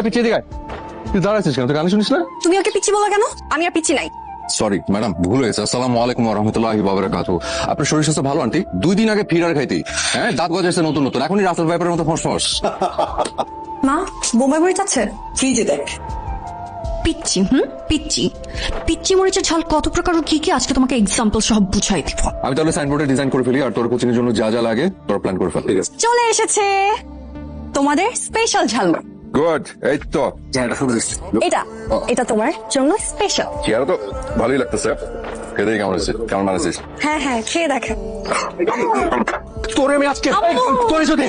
পিছিয়ে দিকে তুই দাঁড়াচ্ছিস কেন? তুই গান শুনিস না? তুমি ওকে পিচ্ছি বলো কেন? আমি আর পিচ্ছি নাই। সরি ম্যাডাম, ভুল হয়েছে। আসসালামু আলাইকুম ওয়া রাহমাতুল্লাহি ওয়া বারাকাতুহু। আপনার শরীর স্বাস্থ্য ভালো আন্টি? 2 দিন আগে ফিরার খাইতেই হ্যাঁ দাঁত গজাইছে নতুন নতুন, এখনই রাসেল ভাইপারের মতো ফসফস। মা, বোম্বাই মরিচ আছে? ফ্রিজে দেখ। পিচ্ছি পিচ্ছি পিচ্ছি মরিচের ঝাল কত প্রকার ও কি কি আজকে তোমাকে এক্সাম্পল সব বুঝাই দিব। আমি তাহলে সাইনবোর্ডে ডিজাইন করে ফেলি, আর তোর কোচিং এর জন্য যা যা লাগে তোর প্ল্যান করে ফেল। ঠিক আছে, চলে এসেছে তোমাদের স্পেশাল ঝালমুড়ি। গুড। এই তো এটা এটা তোমার জন্য স্পেশাল। চেয়ারও তো ভালোই লাগতেছে। খেতে কেমন হয়েছে? কেমন বানাইছিস? হ্যাঁ হ্যাঁ, খেয়ে দেখেন। তোরে আমি আজকে তোরে যদি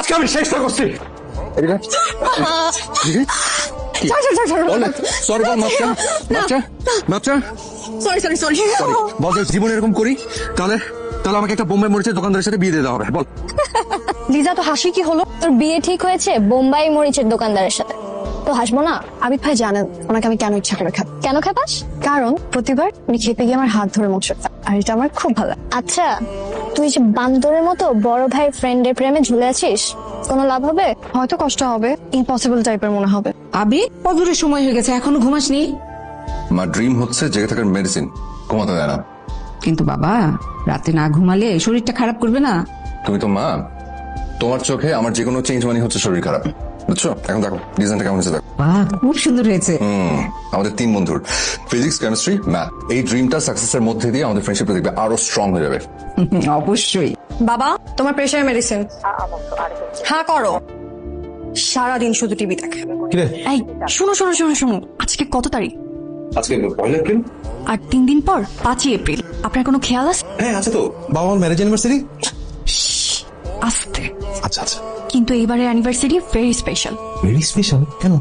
আজকে আমি চেষ্টা করছি। সরি বল বাচ্চা বাচ্চা বাচ্চা সরি সরি সরি। বল, জীবনে এরকম করি তাহলে তাহলে আমাকে একটা বোম্বাই মরিচের দোকানদারের সাথে বিয়ে দিয়ে দেওয়া হবে। বল লিজা, তো হাসি কি হলো? তোর বিয়ে ঠিক হয়েছে বোম্বাই মরিচের দোকানদারের সাথে, তো হাসবো না? আবিদ ভাই জানেন ওনাকে আমি কেন ইচ্ছা করে খাই। কেন খেপাস? কারণ প্রতিবার উনি খেতে গিয়ে আমার হাত ধরে মুখ সরতাম, আর এটা আমার খুব ভালো লাগে। আচ্ছা, তুই যে বান্দরের মতো বড় ভাই ফ্রেন্ডের প্রেমে ঝুলে আছিস, কোনো লাভ হবে? হয়তো কষ্ট হবে, ইম্পসিবল টাইপের মনে হবে। আবি, কদরের সময় হয়ে গেছে, এখনো ঘুমাসনি? আমার ড্রিম হচ্ছে জেগে থাকার মেডিসিন, ঘুমাতে দেয় না। কিন্তু বাবা, রাতে না ঘুমালে শরীরটা খারাপ করবে না? তুমি তো মা, তোমার চোখে আমার যে কোনো চেঞ্জ মানে হচ্ছে শরীর খারাপ, বুঝছো? এখন দেখো ডিজাইনটা কেমন হয়েছে, দেখো। বাহ, খুব সুন্দর হয়েছে। আমাদের 3 বন্ধুর ফিজিক্স, কেমিস্ট্রি, ম্যাথ, এই ড্রিমটা সাকসেসের মধ্যে দিয়ে আমাদের ফ্রেন্ডশিপটা দেখবে আরো স্ট্রং হয়ে যাবে। অবশ্যই। বাবা, তোমার প্রেশার মেডিসিন। হ্যাঁ করো, সারাদিন শুধু টিভি দেখে। এই শোনো শোনো শোনো শোনো, আজকে কত তারিখ? আজকে 1 এপ্রিল। আর 3 দিন পর 5 এপ্রিল। আপনার কোনো খেয়াল আছে? হ্যাঁ আছে তো, বাবা মার ম্যারেজ অ্যানিভার্সারি। আস্তে। আচ্ছা আচ্ছা, কিন্তু এইবারের anniversary very special. Very special কেন?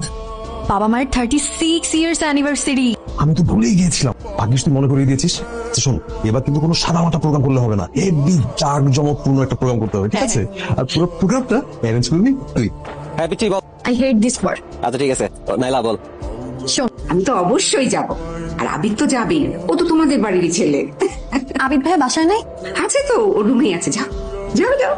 বাবা মায়ের 36 ইয়ার্স অ্যানিভার্সারি। আমি তো ভুলেই গিয়েছিলাম, ভাগ্যিস তুই মনে করিয়ে দিয়েছিস। আচ্ছা শোন, এবার কিন্তু কোনো সাদা মাটা প্রোগ্রাম করলে হবে না, হেভি জাঁকজমকপূর্ণ একটা প্রোগ্রাম করতে হবে, ঠিক আছে? আর পুরো প্রোগ্রামটা অ্যারেঞ্জ করবি তুই। হ্যাঁ পিচ্ছি বল। I hate this word. আচ্ছা ঠিক আছে, নাইলা বল। শোন, আমি তো অবশ্যই যাব, আর আবিদ তো যাবেই, ও তো তোমাদের বাড়িরই ছেলে। আবিদ ভাই বাসায় নাই? আছে তো, ও রুমেই আছে, যাও যাও যাও।